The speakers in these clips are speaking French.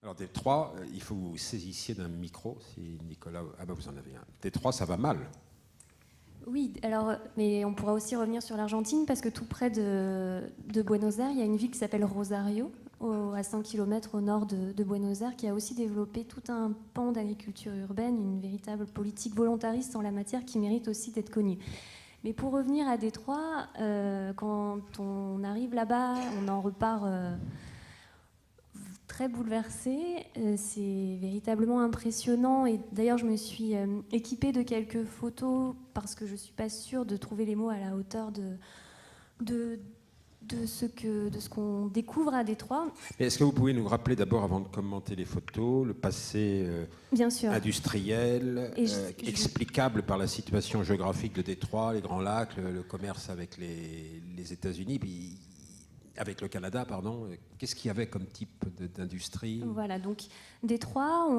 Alors Détroit, il faut que vous saisissiez d'un micro, si Nicolas... Ah ben vous en avez un. Détroit, ça va mal. Oui, alors, mais on pourra aussi revenir sur l'Argentine, parce que tout près de Buenos Aires, il y a une ville qui s'appelle Rosario, à 100 km au nord de Buenos Aires, qui a aussi développé tout un pan d'agriculture urbaine, une véritable politique volontariste en la matière qui mérite aussi d'être connue. Mais pour revenir à Détroit, quand on arrive là-bas, on en repart très bouleversé. C'est véritablement impressionnant. Et d'ailleurs, je me suis équipée de quelques photos parce que je ne suis pas sûre de trouver les mots à la hauteur de ce qu'on découvre à Détroit. Mais est-ce que vous pouvez nous rappeler d'abord, avant de commenter les photos, le passé Bien sûr. Industriel, explicable par la situation géographique de Détroit, les Grands Lacs, le commerce avec les États-Unis, puis avec le Canada, pardon. Qu'est-ce qu'il y avait comme type d'industrie ? Voilà, donc Détroit,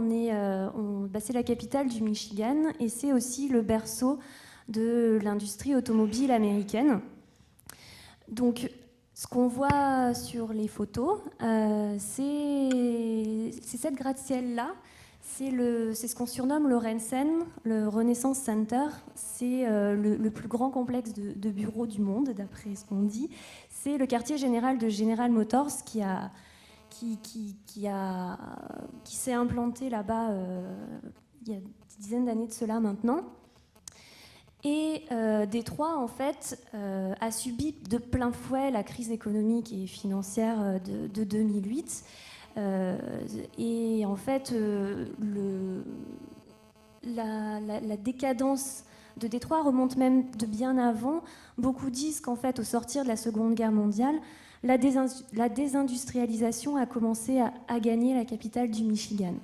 c'est la capitale du Michigan et c'est aussi le berceau de l'industrie automobile américaine. Donc, ce qu'on voit sur les photos, c'est cette gratte-ciel-là. C'est ce qu'on surnomme le RENCEN, le Renaissance Center. C'est le plus grand complexe de bureaux du monde, d'après ce qu'on dit. C'est le quartier général de General Motors qui s'est implanté là-bas il y a des dizaines d'années de cela maintenant. Et Détroit, en fait, a subi de plein fouet la crise économique et financière de 2008. Et en fait, la décadence de Détroit remonte même de bien avant. Beaucoup disent qu'en fait, au sortir de la Seconde Guerre mondiale, la désindustrialisation a commencé à gagner la capitale du Michigan.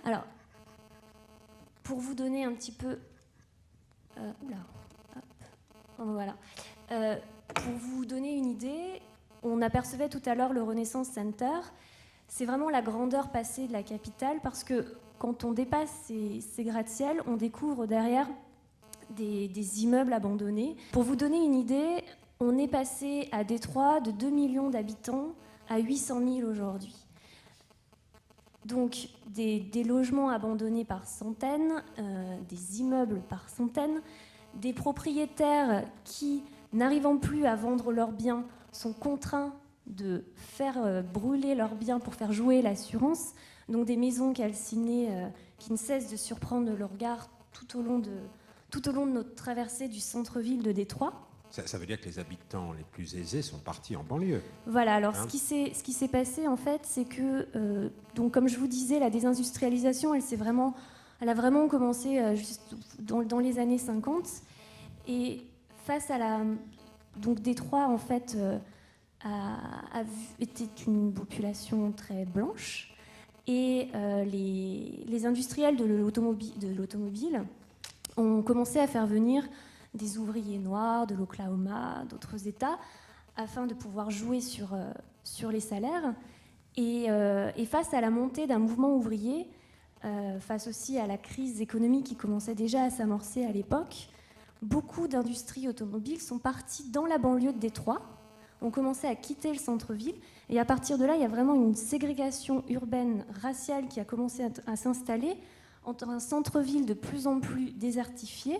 Alors, pour vous donner un petit peu... voilà. Pour vous donner une idée, on apercevait tout à l'heure le Renaissance Center. C'est vraiment la grandeur passée de la capitale parce que quand on dépasse ces gratte-ciel, on découvre derrière des immeubles abandonnés. Pour vous donner une idée, on est passé à Détroit de 2 millions d'habitants à 800 000 aujourd'hui. Donc des logements abandonnés par centaines, des immeubles par centaines, des propriétaires qui, n'arrivant plus à vendre leurs biens, sont contraints de faire brûler leurs biens pour faire jouer l'assurance. Donc des maisons calcinées qui ne cessent de surprendre le regard tout au long de notre traversée du centre-ville de Détroit. Ça veut dire que les habitants les plus aisés sont partis en banlieue. Voilà, alors ce qui s'est passé en fait, c'est que, donc, comme je vous disais, la désindustrialisation, elle a vraiment commencé juste dans les années 50. Et face à donc Détroit, en fait, était une population très blanche. Et les industriels de l'automobile ont commencé à faire venir des ouvriers noirs de l'Oklahoma, d'autres États, afin de pouvoir jouer sur les salaires. Et face à la montée d'un mouvement ouvrier, face aussi à la crise économique qui commençait déjà à s'amorcer à l'époque, beaucoup d'industries automobiles sont parties dans la banlieue de Détroit, ont commencé à quitter le centre-ville, et à partir de là, il y a vraiment une ségrégation urbaine, raciale qui a commencé à s'installer entre un centre-ville de plus en plus désertifié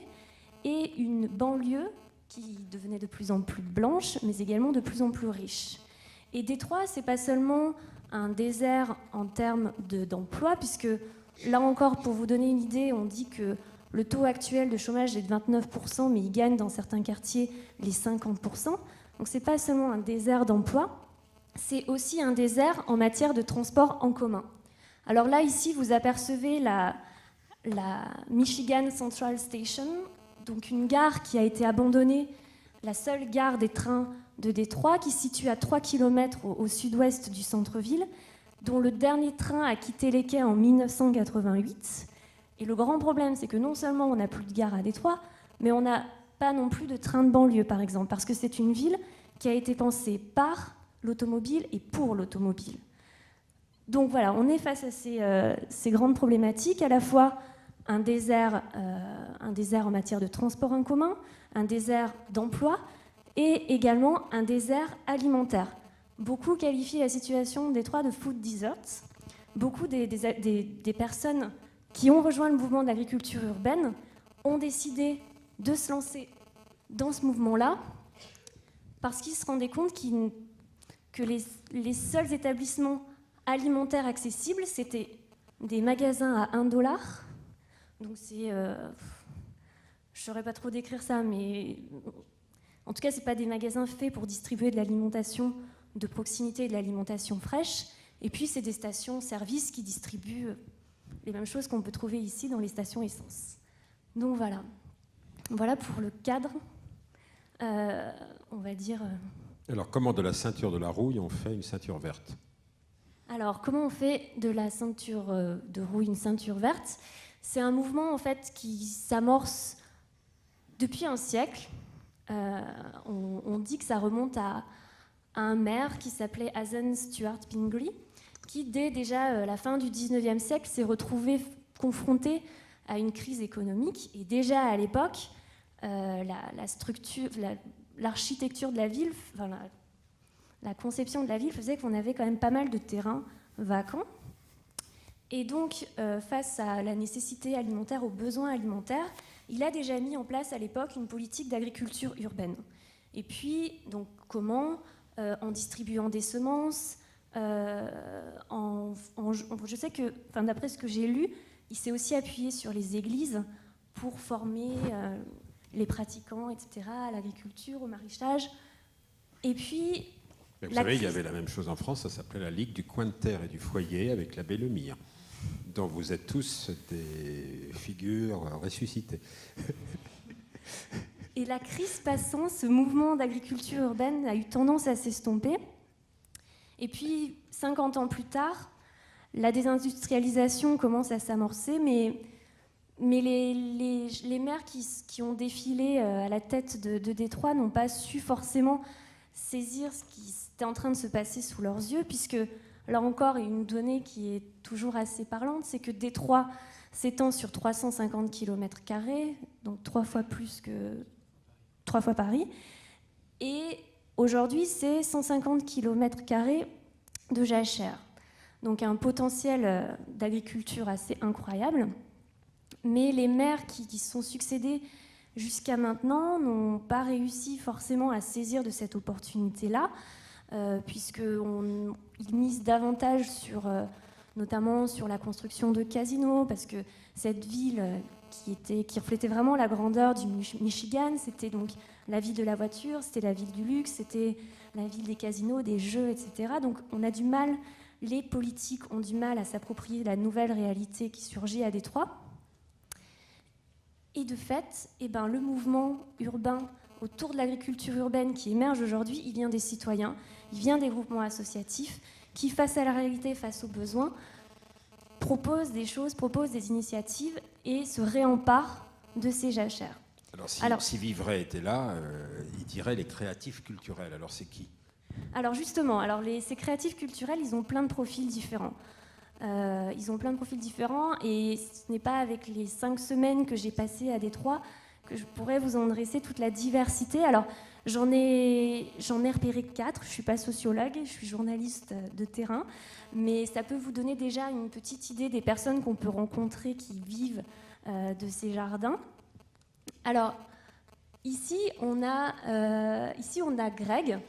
et une banlieue qui devenait de plus en plus blanche, mais également de plus en plus riche. Et Détroit, c'est pas seulement un désert en termes d'emploi, puisque là encore, pour vous donner une idée, on dit que le taux actuel de chômage est de 29%, mais il gagne dans certains quartiers les 50%. Donc c'est pas seulement un désert d'emploi, c'est aussi un désert en matière de transport en commun. Alors là, ici, vous apercevez la Michigan Central Station, donc une gare qui a été abandonnée, la seule gare des trains de Détroit, qui se situe à 3 km au sud-ouest du centre-ville, dont le dernier train a quitté les quais en 1988. Et le grand problème, c'est que non seulement on n'a plus de gare à Détroit, mais on n'a pas non plus de train de banlieue, par exemple, parce que c'est une ville qui a été pensée par l'automobile et pour l'automobile. Donc voilà, on est face à ces grandes problématiques, à la fois un désert en matière de transport en commun, un désert d'emploi et également un désert alimentaire. Beaucoup qualifient la situation de Détroit de food desert. beaucoup des personnes qui ont rejoint le mouvement de l'agriculture urbaine ont décidé de se lancer dans ce mouvement-là parce qu'ils se rendaient compte que les seuls établissements alimentaires accessibles, c'était des magasins à $1. Donc c'est... je ne saurais pas trop décrire ça, mais en tout cas, ce n'est pas des magasins faits pour distribuer de l'alimentation de proximité et de l'alimentation fraîche. Et puis, c'est des stations-service qui distribuent les mêmes choses qu'on peut trouver ici dans les stations essence. Donc voilà. Voilà pour le cadre, on va dire... Alors, comment de la ceinture de la rouille, on fait une ceinture verte? Alors, comment on fait de la ceinture de rouille une ceinture verte? C'est un mouvement, en fait, qui s'amorce depuis un siècle. On dit que ça remonte à un maire qui s'appelait Hazen Stuart Pingree, qui, dès déjà la fin du 19e siècle, s'est retrouvé confronté à une crise économique. Et déjà, à l'époque, l'architecture de la ville, enfin, la conception de la ville faisait qu'on avait quand même pas mal de terrains vacants. Et donc, face à la nécessité alimentaire, aux besoins alimentaires, il a déjà mis en place à l'époque une politique d'agriculture urbaine. Et puis, donc, comment en distribuant des semences, je sais que, enfin, d'après ce que j'ai lu, il s'est aussi appuyé sur les églises pour former les pratiquants, etc., à l'agriculture, au maraîchage. Et puis... Mais vous savez, il y avait la même chose en France, ça s'appelait la Ligue du coin de terre et du foyer avec l'abbé Lemire, dont vous êtes tous des figures ressuscitées. Et la crise passant, ce mouvement d'agriculture urbaine a eu tendance à s'estomper. Et puis, 50 ans plus tard, la désindustrialisation commence à s'amorcer, mais les maires qui ont défilé à la tête de Détroit n'ont pas su forcément saisir ce qui était en train de se passer sous leurs yeux, puisque, là encore, une donnée qui est toujours assez parlante, c'est que Détroit s'étend sur 350 km², donc 3 fois Paris, et aujourd'hui, c'est 150 km² de jachère. Donc un potentiel d'agriculture assez incroyable. Mais les maires qui sont succédés jusqu'à maintenant n'ont pas réussi forcément à saisir de cette opportunité-là, puisqu'ils misent davantage notamment sur la construction de casinos, parce que cette ville qui reflétait vraiment la grandeur du Michigan, c'était donc la ville de la voiture, c'était la ville du luxe, c'était la ville des casinos, des jeux, etc. Donc on a du mal, les politiques ont du mal à s'approprier la nouvelle réalité qui surgit à Détroit. Et de fait, le mouvement urbain autour de l'agriculture urbaine qui émerge aujourd'hui, il vient des citoyens, il vient des groupements associatifs qui, face à la réalité, face aux besoins, proposent des choses, proposent des initiatives et se réemparent de ces jachères. Alors si Vivray était là, il dirait les créatifs culturels. Alors c'est qui? Alors justement, ces créatifs culturels, ils ont plein de profils différents. Et ce n'est pas avec les 5 semaines que j'ai passées à Détroit que je pourrais vous en dresser toute la diversité. Alors j'en ai repéré 4, je ne suis pas sociologue, je suis journaliste de terrain, mais ça peut vous donner déjà une petite idée des personnes qu'on peut rencontrer qui vivent de ces jardins. Alors ici on a Greg.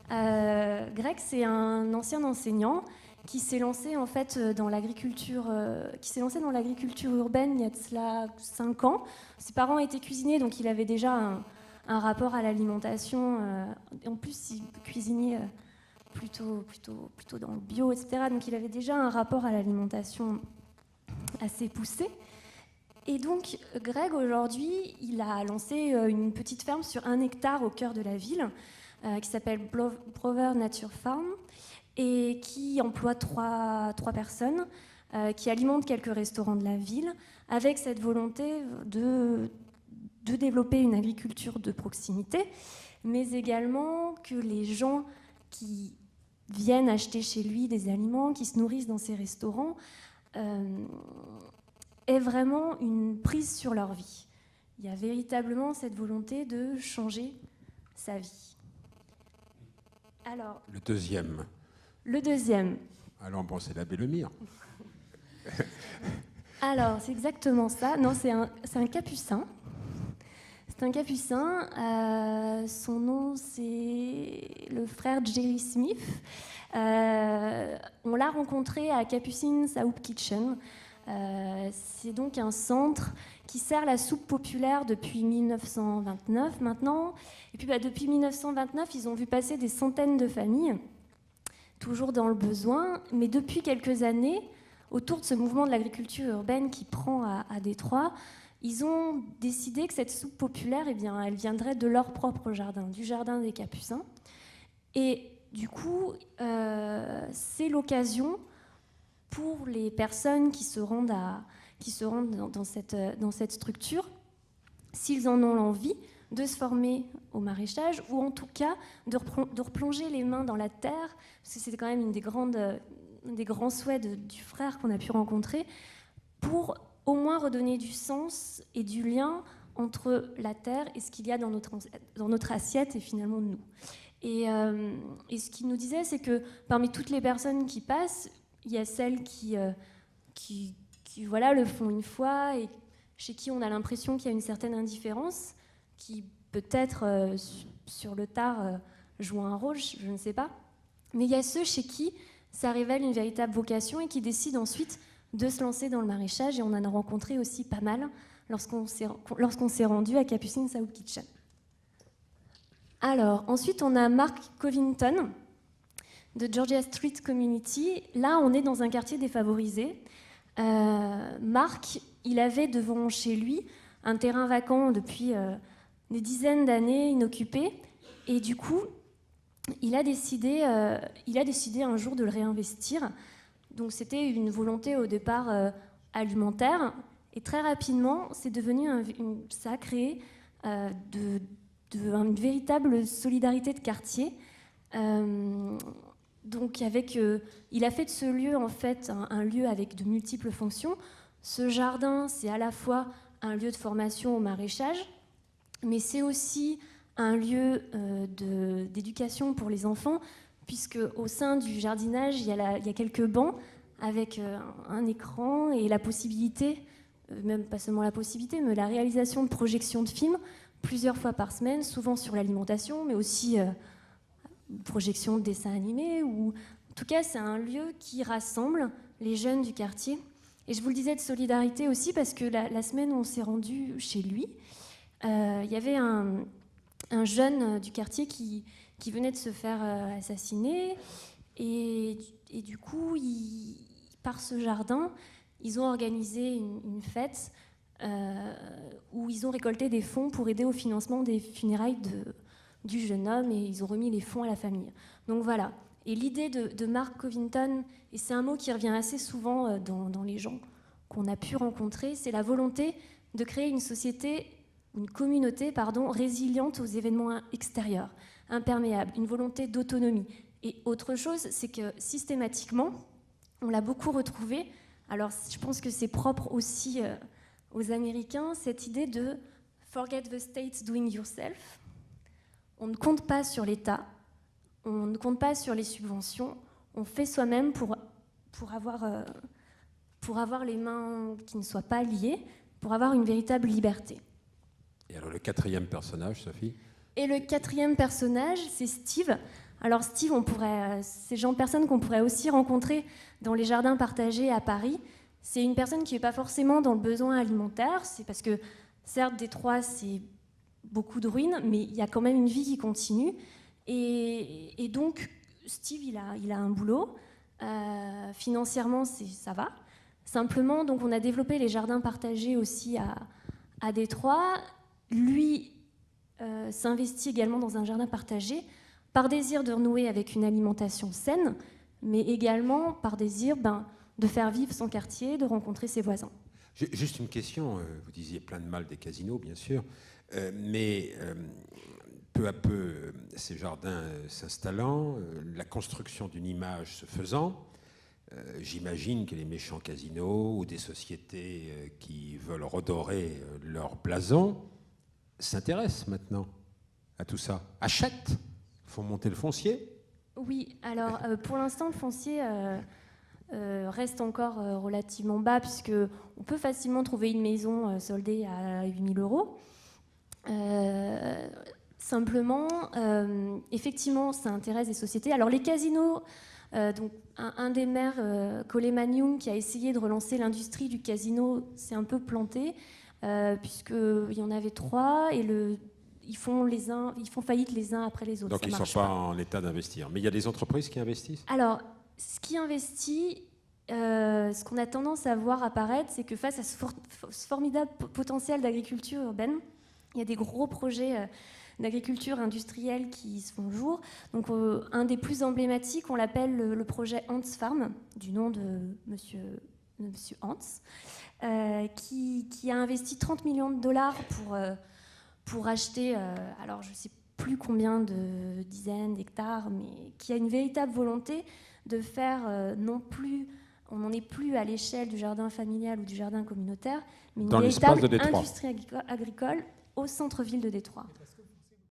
Greg, c'est un ancien enseignant qui s'est lancé en fait dans l'agriculture urbaine il y a de cela 5 ans. Ses parents étaient cuisiniers, donc il avait déjà un rapport à l'alimentation. En plus, il cuisinait plutôt dans le bio, etc. Donc il avait déjà un rapport à l'alimentation assez poussé. Et donc Greg, aujourd'hui, il a lancé une petite ferme sur 1 hectare au cœur de la ville qui s'appelle Brover Nature Farm, et qui emploie 3 personnes, qui alimentent quelques restaurants de la ville, avec cette volonté de développer une agriculture de proximité, mais également que les gens qui viennent acheter chez lui des aliments, qui se nourrissent dans ces restaurants, aient vraiment une prise sur leur vie. Il y a véritablement cette volonté de changer sa vie. Alors, Le deuxième. Le deuxième. Alors bon, c'est l'abbé Lemire. Alors, c'est exactement ça. Non, c'est un capucin. C'est un capucin. Son nom, c'est le frère Jerry Smith. On l'a rencontré à Capucine Soup Kitchen. C'est donc un centre qui sert la soupe populaire depuis 1929 maintenant. Et puis depuis 1929, ils ont vu passer des centaines de familles, toujours dans le besoin. Mais depuis quelques années, autour de ce mouvement de l'agriculture urbaine qui prend à Détroit, ils ont décidé que cette soupe populaire, eh bien, elle viendrait de leur propre jardin, du jardin des Capucins. Et du coup, c'est l'occasion pour les personnes qui se rendent dans cette structure, s'ils en ont l'envie, de se former au maraîchage, ou en tout cas de replonger les mains dans la terre, parce que c'est quand même un des grands souhaits du frère qu'on a pu rencontrer, pour au moins redonner du sens et du lien entre la terre et ce qu'il y a dans notre assiette et finalement nous. Et ce qu'il nous disait, c'est que parmi toutes les personnes qui passent, il y a celles qui voilà, le font une fois et chez qui on a l'impression qu'il y a une certaine indifférence, qui peut-être sur le tard jouent un rôle, je ne sais pas. Mais il y a ceux chez qui ça révèle une véritable vocation et qui décident ensuite de se lancer dans le maraîchage. Et on en a rencontré aussi pas mal lorsqu'on s'est rendu à Capucine Soup Kitchen. Alors, ensuite, on a Mark Covington de Georgia Street Community. Là, on est dans un quartier défavorisé. Mark, il avait devant chez lui un terrain vacant depuis des dizaines d'années, inoccupé. Et du coup, il a décidé un jour de le réinvestir. Donc, c'était une volonté au départ alimentaire. Et très rapidement, c'est devenu ça a créé une véritable solidarité de quartier. Donc il a fait de ce lieu en fait un lieu avec de multiples fonctions. Ce jardin, c'est à la fois un lieu de formation au maraîchage, mais c'est aussi un lieu d'éducation pour les enfants, puisque au sein du jardinage, il y a quelques bancs avec un écran et la possibilité, même pas seulement la possibilité, mais la réalisation de projections de films plusieurs fois par semaine, souvent sur l'alimentation, mais aussi projection de dessins animés. Ou en tout cas, c'est un lieu qui rassemble les jeunes du quartier. Et je vous le disais, de solidarité aussi, parce que la semaine où on s'est rendu chez lui, il y avait un jeune du quartier qui venait de se faire assassiner. Et du coup, par ce jardin, ils ont organisé une fête où ils ont récolté des fonds pour aider au financement des funérailles du jeune homme, et ils ont remis les fonds à la famille. Donc voilà. Et l'idée de Mark Covington, et c'est un mot qui revient assez souvent dans les gens qu'on a pu rencontrer, c'est la volonté de créer une communauté résiliente aux événements extérieurs, imperméable, une volonté d'autonomie. Et autre chose, c'est que systématiquement, on l'a beaucoup retrouvé. Alors je pense que c'est propre aussi aux Américains, cette idée de « forget the states doing yourself ». On ne compte pas sur l'État, on ne compte pas sur les subventions, on fait soi-même pour avoir les mains qui ne soient pas liées, pour avoir une véritable liberté. Et alors le quatrième personnage, Sophie ? Et le quatrième personnage, c'est Steve. Alors Steve, c'est le genre de personne qu'on pourrait aussi rencontrer dans les jardins partagés à Paris. C'est une personne qui n'est pas forcément dans le besoin alimentaire, c'est parce que, certes, Détroit, c'est beaucoup de ruines, mais il y a quand même une vie qui continue. Et donc, Steve, il a un boulot. Financièrement, ça va. Simplement, donc, on a développé les jardins partagés aussi à Détroit. Lui s'investit également dans un jardin partagé par désir de renouer avec une alimentation saine, mais également par désir de faire vivre son quartier, de rencontrer ses voisins. Juste une question, vous disiez plein de mal des casinos, bien sûr, mais peu à peu, ces jardins s'installant, la construction d'une image se faisant, j'imagine que les méchants casinos ou des sociétés qui veulent redorer leur blason s'intéressent maintenant à tout ça, achètent, font monter le foncier. Oui, alors pour l'instant, le foncier reste encore relativement bas, puisqu'on peut facilement trouver une maison soldée à 8 000 €. Simplement, effectivement, ça intéresse des sociétés. Alors les casinos, donc un des maires, Coleman qui a essayé de relancer l'industrie du casino, s'est un peu planté, puisqu'il y en avait 3 et ils font faillite les uns après les autres. Donc ils ne sont pas en état d'investir. Mais il y a des entreprises qui investissent ? Alors, ce qui investit, ce qu'on a tendance à voir apparaître, c'est que face à ce formidable potentiel d'agriculture urbaine, il y a des gros projets d'agriculture industrielle qui se font jour. Donc, un des plus emblématiques, on l'appelle le projet Ants Farm, du nom de monsieur Ants, qui a investi 30 millions de dollars pour acheter, alors je ne sais plus combien de dizaines d'hectares, mais qui a une véritable volonté de faire on n'en est plus à l'échelle du jardin familial ou du jardin communautaire, mais une véritable industrie agricole au centre-ville de Détroit. Parce que